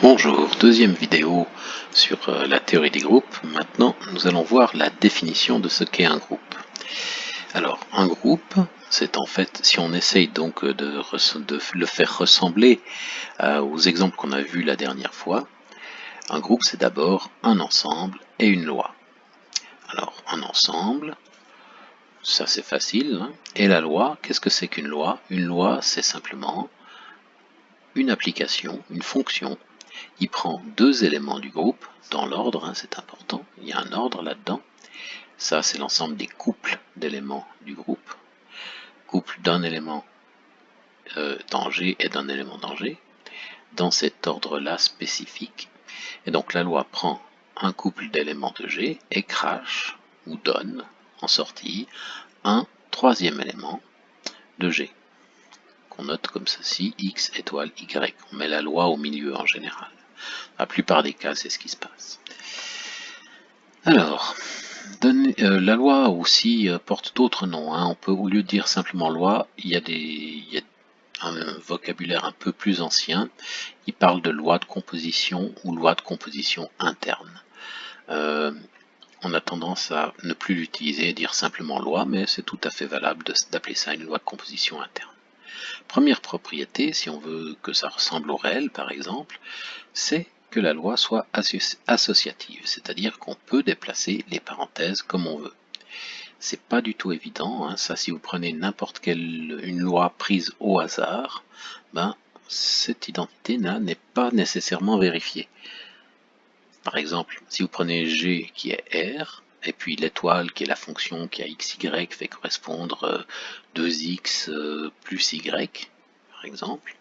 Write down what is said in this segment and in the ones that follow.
Bonjour, deuxième vidéo sur la théorie des groupes. Maintenant, nous allons voir la définition de ce qu'est un groupe. Alors, un groupe, c'est en fait, si on essaye donc de le faire ressembler aux exemples qu'on a vus la dernière fois, un groupe c'est d'abord un ensemble et une loi. Alors, un ensemble, ça c'est facile, hein. Et la loi, qu'est-ce que c'est qu'une loi? Une loi, c'est simplement une application, une fonction. Il prend deux éléments du groupe, dans l'ordre, hein, c'est important, il y a un ordre là-dedans. Ça, c'est l'ensemble des couples d'éléments du groupe. Couple d'un élément danger et d'un élément danger, dans cet ordre-là spécifique. Et donc la loi prend un couple d'éléments de G et crache, ou donne, en sortie, un troisième élément de G, qu'on note comme ceci, X étoile Y. On met la loi au milieu en général. La plupart des cas, c'est ce qui se passe. Alors, la loi aussi porte d'autres noms, hein. On peut, au lieu de dire simplement loi, il y a un vocabulaire un peu plus ancien. Il parle de loi de composition ou loi de composition interne. On a tendance à ne plus l'utiliser et dire simplement loi, mais c'est tout à fait valable d'appeler ça une loi de composition interne. Première propriété, si on veut que ça ressemble au réel par exemple, c'est que la loi soit associative, c'est-à-dire qu'on peut déplacer les parenthèses comme on veut. C'est pas du tout évident, hein. Ça, si vous prenez n'importe quelle une loi prise au hasard, ben, cette identité n'est pas nécessairement vérifiée. Par exemple, si vous prenez G qui est R, et puis l'étoile qui est la fonction qui a xy fait correspondre 2x plus y, par exemple,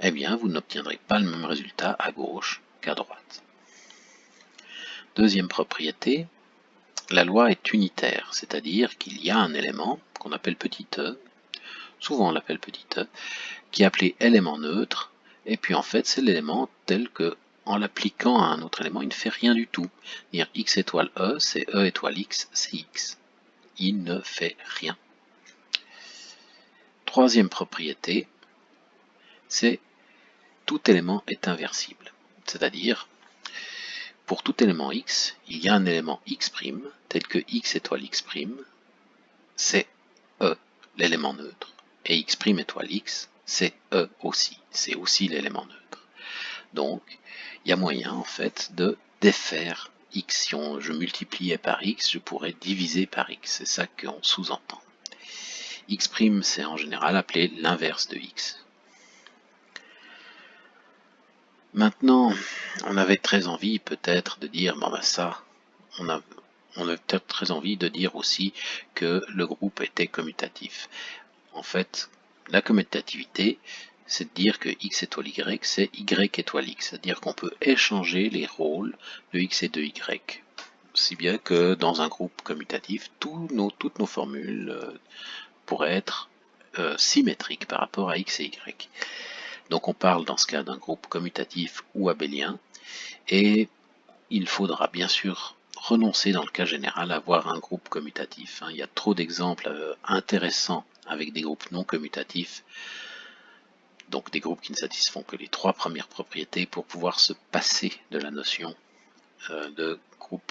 eh bien vous n'obtiendrez pas le même résultat à gauche qu'à droite. Deuxième propriété, la loi est unitaire, c'est-à-dire qu'il y a un élément qu'on appelle petit e, souvent on l'appelle petit e, qui est appelé élément neutre, et puis en fait c'est l'élément tel que, en l'appliquant à un autre élément, il ne fait rien du tout. Dire x étoile e, c'est e étoile x, c'est x. Il ne fait rien. Troisième propriété, c'est tout élément est inversible. C'est-à-dire, pour tout élément x, il y a un élément x', tel que x étoile x', c'est e, l'élément neutre. Et x' étoile x, c'est e aussi, c'est aussi l'élément neutre. Donc, il y a moyen en fait de défaire x. Si je multipliais par x, je pourrais diviser par x. C'est ça qu'on sous-entend. x', c'est en général appelé l'inverse de x. Maintenant, on avait très envie peut-être de dire, bon ben ça, on a peut-être très envie de dire aussi que le groupe était commutatif. En fait, la commutativité, c'est de dire que x étoile y, c'est y étoile x, c'est-à-dire qu'on peut échanger les rôles de x et de y. Si bien que dans un groupe commutatif, toutes nos formules pourraient être symétriques par rapport à x et y. Donc on parle dans ce cas d'un groupe commutatif ou abélien, et il faudra bien sûr renoncer dans le cas général à avoir un groupe commutatif. Il y a trop d'exemples intéressants avec des groupes non commutatifs, donc des groupes qui ne satisfont que les trois premières propriétés pour pouvoir se passer de la notion de groupe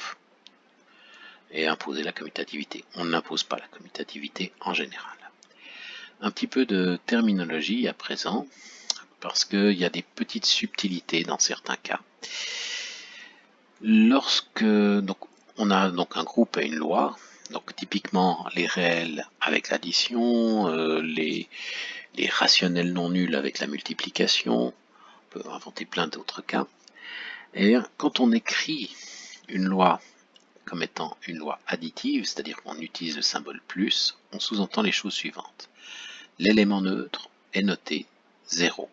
et imposer la commutativité. On n'impose pas la commutativité en général. Un petit peu de terminologie à présent, parce qu'il y a des petites subtilités dans certains cas. Lorsque on a donc un groupe et une loi, donc typiquement les réels avec l'addition, les rationnels non nuls avec la multiplication, on peut inventer plein d'autres cas. Et quand on écrit une loi comme étant une loi additive, c'est-à-dire qu'on utilise le symbole plus, on sous-entend les choses suivantes. L'élément neutre est noté 0.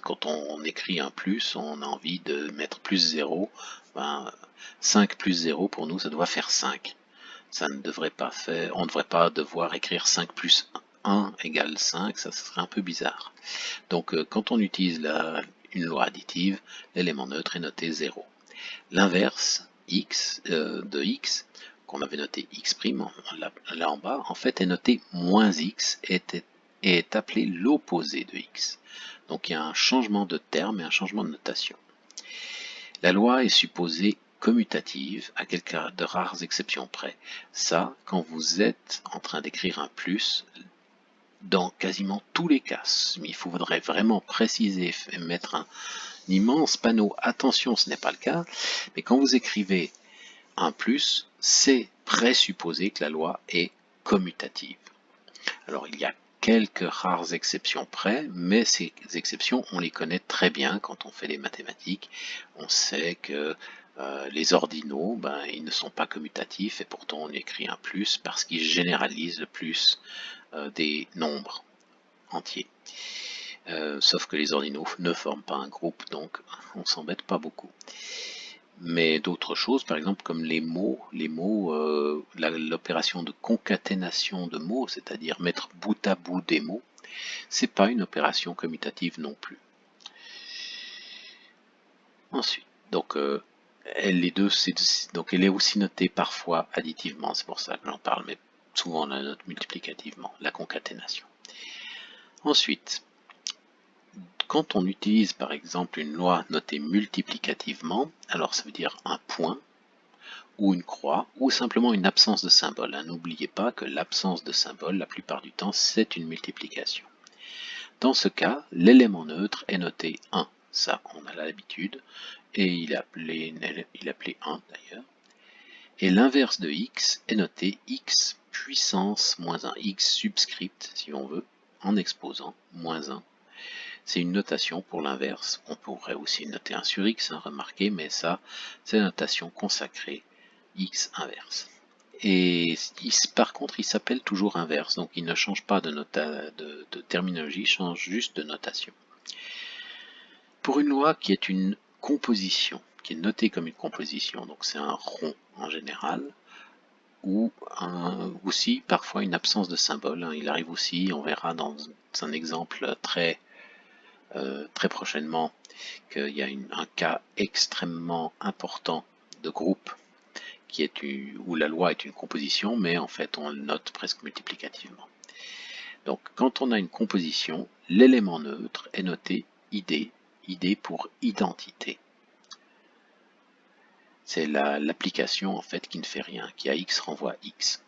Quand on écrit un plus, on a envie de mettre plus 0. 5 plus 0, pour nous, ça doit faire 5. Ça ne devrait pas faire, on ne devrait pas devoir écrire 5 plus 1 égale 5, ça serait un peu bizarre. Donc quand on utilise une loi additive, l'élément neutre est noté 0. L'inverse de x, qu'on avait noté x', là en bas, en fait est noté moins x et est appelé l'opposé de x. Donc il y a un changement de terme et un changement de notation. La loi est supposée commutative, à quelques de rares exceptions près. Ça, quand vous êtes en train d'écrire un plus, dans quasiment tous les cas, il faudrait vraiment préciser et mettre un immense panneau, attention, ce n'est pas le cas, mais quand vous écrivez un plus, c'est présupposé que la loi est commutative. Alors il y a quelques rares exceptions près, mais ces exceptions, on les connaît très bien quand on fait les mathématiques. On sait que les ordinaux, ils ne sont pas commutatifs et pourtant on écrit un plus parce qu'ils généralisent le plus des nombres entiers. Sauf que les ordinaux ne forment pas un groupe, donc on s'embête pas beaucoup. Mais d'autres choses, par exemple comme les mots, l'opération de concaténation de mots, c'est-à-dire mettre bout à bout des mots, c'est pas une opération commutative non plus. Ensuite, donc elle est aussi notée parfois additivement, c'est pour ça que j'en parle, mais souvent on la note multiplicativement, la concaténation. Ensuite, quand on utilise par exemple une loi notée multiplicativement, alors ça veut dire un point, ou une croix, ou simplement une absence de symbole. N'oubliez pas que l'absence de symbole, la plupart du temps, c'est une multiplication. Dans ce cas, l'élément neutre est noté 1. Ça, on a l'habitude, et il est appelé 1 d'ailleurs. Et l'inverse de x est noté x puissance moins 1, x subscript, si on veut, en exposant moins 1. C'est une notation pour l'inverse. On pourrait aussi noter 1 sur x, remarquez, mais ça, c'est la notation consacrée x inverse. Et par contre, il s'appelle toujours inverse, donc il ne change pas de terminologie, il change juste de notation. Pour une loi qui est une composition, qui est notée comme une composition, donc c'est un rond en général, ou aussi parfois une absence de symbole. Il arrive aussi, on verra dans un exemple très prochainement, qu'il y a un cas extrêmement important de groupe où la loi est une composition, mais en fait on le note presque multiplicativement. Donc quand on a une composition, l'élément neutre est noté id, id pour identité. C'est l'application en fait qui ne fait rien, qui à x renvoie x.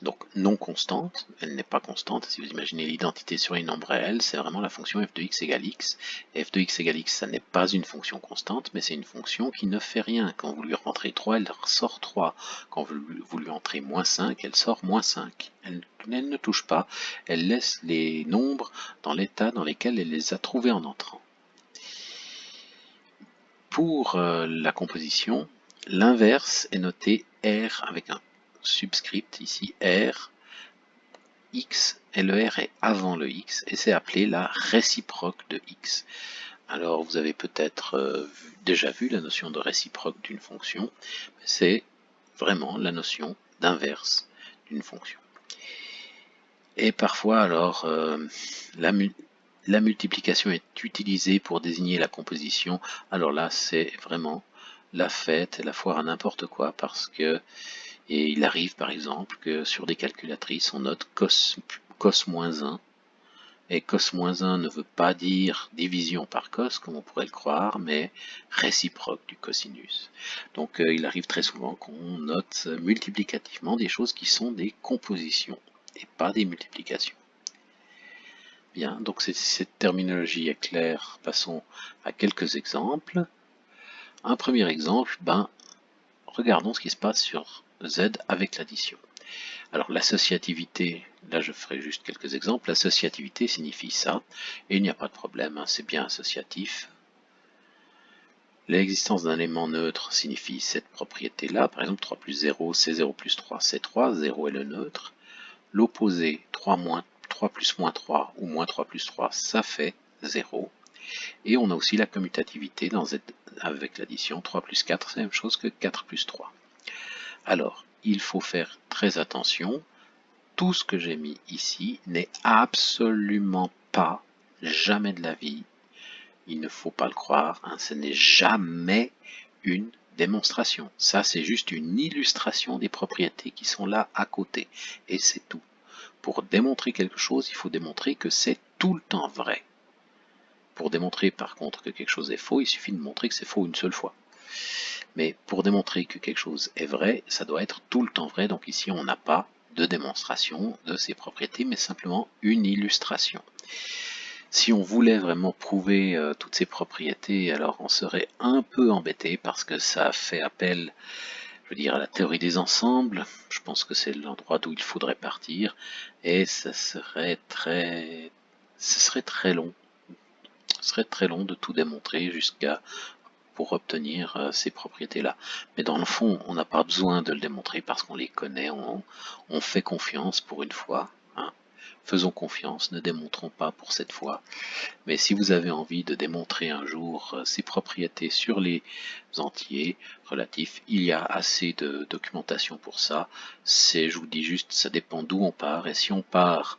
Donc non constante, elle n'est pas constante. Si vous imaginez l'identité sur une nombre réel, c'est vraiment la fonction f de x égale x. Et f de x égale x, ça n'est pas une fonction constante, mais c'est une fonction qui ne fait rien. Quand vous lui rentrez 3, elle sort 3. Quand vous lui rentrez moins 5, elle sort moins 5. Elle ne touche pas, elle laisse les nombres dans l'état dans lequel elle les a trouvés en entrant. Pour la composition, l'inverse est noté R avec un subscript ici R, x, et le R est avant le x, et c'est appelé la réciproque de x. Alors vous avez peut-être déjà vu la notion de réciproque d'une fonction, c'est vraiment la notion d'inverse d'une fonction. Et parfois alors la multiplication est utilisée pour désigner la composition, alors là c'est vraiment la fête et la foire à n'importe quoi, parce que il arrive par exemple que sur des calculatrices on note cos-1, et cos-1 ne veut pas dire division par cos comme on pourrait le croire, mais réciproque du cosinus. Donc il arrive très souvent qu'on note multiplicativement des choses qui sont des compositions et pas des multiplications. Bien, donc cette terminologie est claire, passons à quelques exemples. Un premier exemple, regardons ce qui se passe sur Z avec l'addition. Alors l'associativité, là je ferai juste quelques exemples, l'associativité signifie ça, et il n'y a pas de problème, c'est bien associatif. L'existence d'un élément neutre signifie cette propriété-là, par exemple 3 plus 0, c'est 0 plus 3, c'est 3, 0 est le neutre. L'opposé 3 plus moins 3 ou moins 3 plus 3, ça fait 0. Et on a aussi la commutativité dans Z avec l'addition, 3 plus 4, c'est la même chose que 4 plus 3. Alors, il faut faire très attention, tout ce que j'ai mis ici n'est absolument pas, jamais de la vie, il ne faut pas le croire, ce n'est jamais une démonstration. Ça, c'est juste une illustration des propriétés qui sont là à côté, et c'est tout. Pour démontrer quelque chose, il faut démontrer que c'est tout le temps vrai. Pour démontrer par contre que quelque chose est faux, il suffit de montrer que c'est faux une seule fois. Mais pour démontrer que quelque chose est vrai, ça doit être tout le temps vrai. Donc ici, on n'a pas de démonstration de ses propriétés, mais simplement une illustration. Si on voulait vraiment prouver toutes ces propriétés, alors on serait un peu embêté parce que ça fait appel, je veux dire, à la théorie des ensembles. Je pense que c'est l'endroit d'où il faudrait partir, et ce serait très long. Ce serait très long de tout démontrer jusqu'à pour obtenir ces propriétés-là. Mais dans le fond, on n'a pas besoin de le démontrer parce qu'on les connaît, on fait confiance pour une fois. Hein. Faisons confiance, ne démontrons pas pour cette fois. Mais si vous avez envie de démontrer un jour ces propriétés sur les entiers relatifs, il y a assez de documentation pour ça. Je vous dis juste, ça dépend d'où on part. Et si on part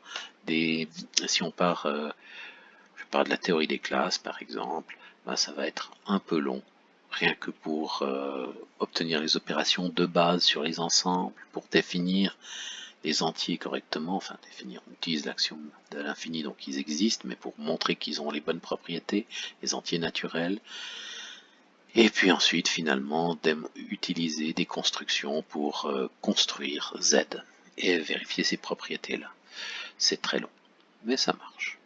je pars de la théorie des classes par exemple, ben ça va être un peu long. Rien que pour obtenir les opérations de base sur les ensembles, pour définir les entiers correctement, enfin définir, on utilise l'axiome de l'infini, donc ils existent, mais pour montrer qu'ils ont les bonnes propriétés, les entiers naturels, et puis ensuite finalement utiliser des constructions pour construire Z et vérifier ces propriétés-là. C'est très long, mais ça marche.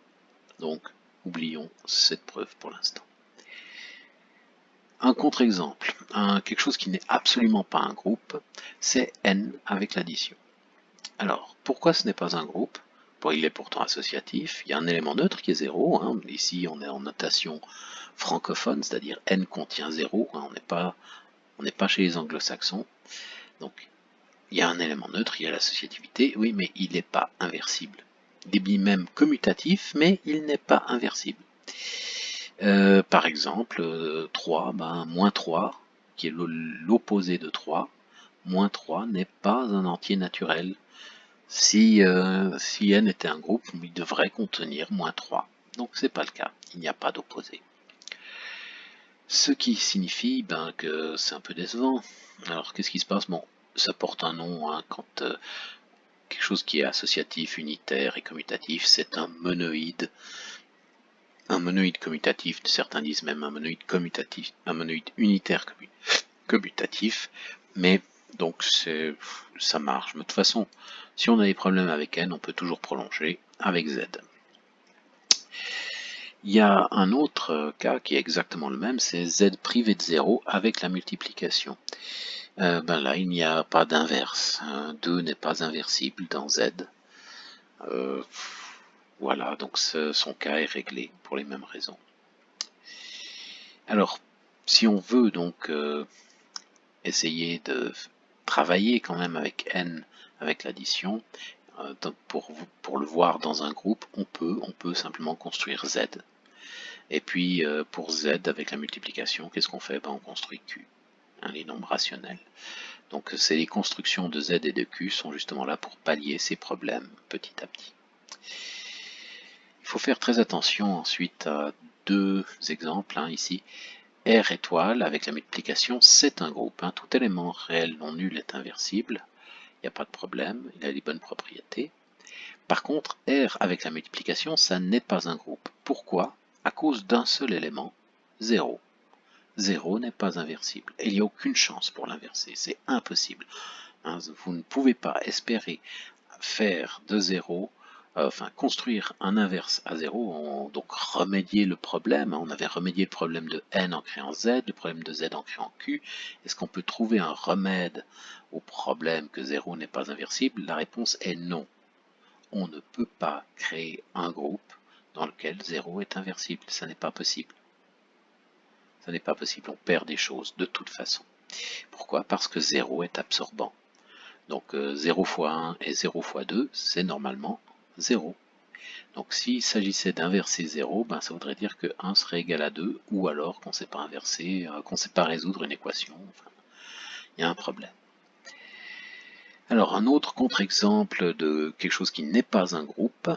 Donc oublions cette preuve pour l'instant. Un contre-exemple, quelque chose qui n'est absolument pas un groupe, c'est n avec l'addition. Alors, pourquoi ce n'est pas un groupe? Bon, il est pourtant associatif, il y a un élément neutre qui est 0, hein. Ici on est en notation francophone, c'est-à-dire n contient 0, hein. On n'est pas chez les anglo-saxons, donc il y a un élément neutre, il y a l'associativité, oui, mais il n'est pas inversible. Il est même commutatif, mais il n'est pas inversible. Par exemple, 3, moins 3, qui est l'opposé de 3, moins 3 n'est pas un entier naturel. Si n était un groupe, il devrait contenir moins 3. Donc c'est pas le cas, il n'y a pas d'opposé. Ce qui signifie que c'est un peu décevant. Alors qu'est-ce qui se passe? Bon, ça porte un nom, hein, quand quelque chose qui est associatif, unitaire et commutatif, c'est un monoïde. Un monoïde commutatif, certains disent même un monoïde commutatif, un monoïde unitaire commutatif, mais donc ça marche. Mais de toute façon, si on a des problèmes avec n, on peut toujours prolonger avec z. Il y a un autre cas qui est exactement le même, c'est z privé de 0 avec la multiplication. Là, il n'y a pas d'inverse. 2 n'est pas inversible dans z. Voilà, donc son cas est réglé pour les mêmes raisons. Alors, si on veut donc essayer de travailler quand même avec n, avec l'addition, pour le voir dans un groupe, on peut simplement construire z. Et puis pour z avec la multiplication, qu'est-ce qu'on fait? On construit q, hein, les nombres rationnels. Donc les constructions de z et de q sont justement là pour pallier ces problèmes petit à petit. Il faut faire très attention ensuite à deux exemples, hein, ici. R étoile avec la multiplication, c'est un groupe. Hein. Tout élément réel non nul est inversible. Il n'y a pas de problème, il a les bonnes propriétés. Par contre, R avec la multiplication, ça n'est pas un groupe. Pourquoi? À cause d'un seul élément, 0. 0 n'est pas inversible. Et il n'y a aucune chance pour l'inverser. C'est impossible. Hein, vous ne pouvez pas espérer faire de 0, construire un inverse à 0, donc remédier le problème. On avait remédié le problème de n en créant z, le problème de z en créant q. Est-ce qu'on peut trouver un remède au problème que 0 n'est pas inversible? La réponse est non. On ne peut pas créer un groupe dans lequel 0 est inversible. Ça n'est pas possible. Ça n'est pas possible. On perd des choses de toute façon. Pourquoi? Parce que 0 est absorbant. Donc 0 fois 1 et 0 fois 2, c'est normalement 0. Donc s'il s'agissait d'inverser 0, ça voudrait dire que 1 serait égal à 2, ou alors qu'on ne sait pas inverser, qu'on ne sait pas résoudre une équation. Enfin, il y a un problème. Alors un autre contre-exemple de quelque chose qui n'est pas un groupe,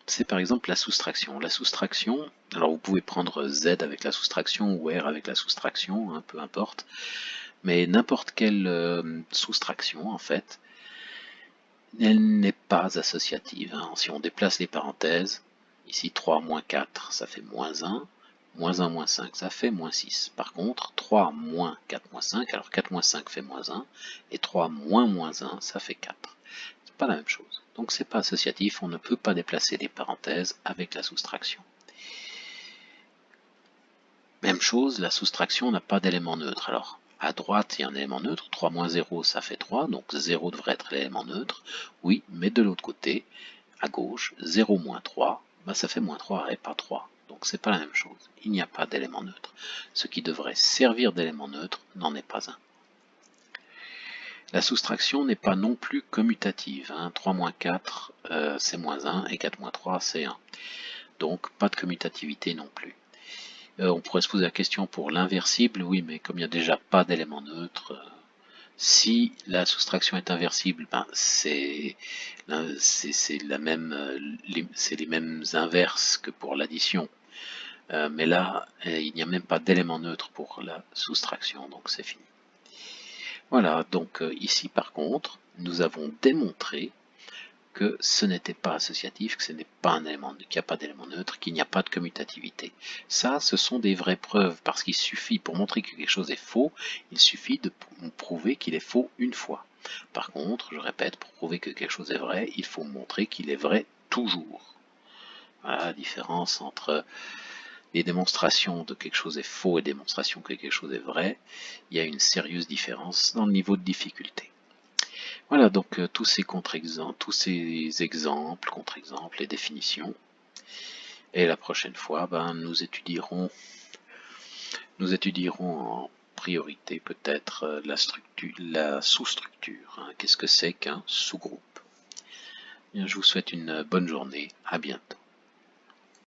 c'est par exemple la soustraction. La soustraction, alors vous pouvez prendre z avec la soustraction ou r avec la soustraction, hein, peu importe, mais n'importe quelle soustraction en fait, elle n'est pas associative. Hein. Si on déplace les parenthèses, Ici 3 moins 4 ça fait moins 1, moins 1 moins 5 ça fait moins 6. Par contre 3 moins 4 moins 5, alors 4 moins 5 fait moins 1, et 3 moins moins 1 ça fait 4. C'est pas la même chose. Donc c'est pas associatif, on ne peut pas déplacer les parenthèses avec la soustraction. Même chose, la soustraction n'a pas d'élément neutre. Alors, à droite, il y a un élément neutre, 3 moins 0, ça fait 3, donc 0 devrait être l'élément neutre. Oui, mais de l'autre côté, à gauche, 0 moins 3, bah ça fait moins 3 et pas 3. Donc c'est pas la même chose. Il n'y a pas d'élément neutre. Ce qui devrait servir d'élément neutre n'en est pas un. La soustraction n'est pas non plus commutative. 3 moins 4, c'est moins 1, et 4 moins 3, c'est 1. Donc pas de commutativité non plus. On pourrait se poser la question pour l'inversible, oui, mais comme il n'y a déjà pas d'élément neutre, si la soustraction est inversible, ben c'est la même, c'est les mêmes inverses que pour l'addition. Mais là, il n'y a même pas d'élément neutre pour la soustraction, donc c'est fini. Voilà, donc ici par contre, nous avons démontré que ce n'était pas associatif, que ce n'est pas un élément, qu'il n'y a pas d'élément neutre, qu'il n'y a pas de commutativité. Ça, ce sont des vraies preuves, parce qu'il suffit, pour montrer que quelque chose est faux, il suffit de prouver qu'il est faux une fois. Par contre, je répète, pour prouver que quelque chose est vrai, il faut montrer qu'il est vrai toujours. Voilà la différence entre les démonstrations de quelque chose est faux et démonstration que quelque chose est vrai. Il y a une sérieuse différence dans le niveau de difficulté. Voilà donc tous ces contre-exemples, tous ces exemples, contre-exemples et définitions. Et la prochaine fois, nous étudierons en priorité peut-être la sous-structure. Qu'est-ce que c'est qu'un sous-groupe? Je vous souhaite une bonne journée. À bientôt.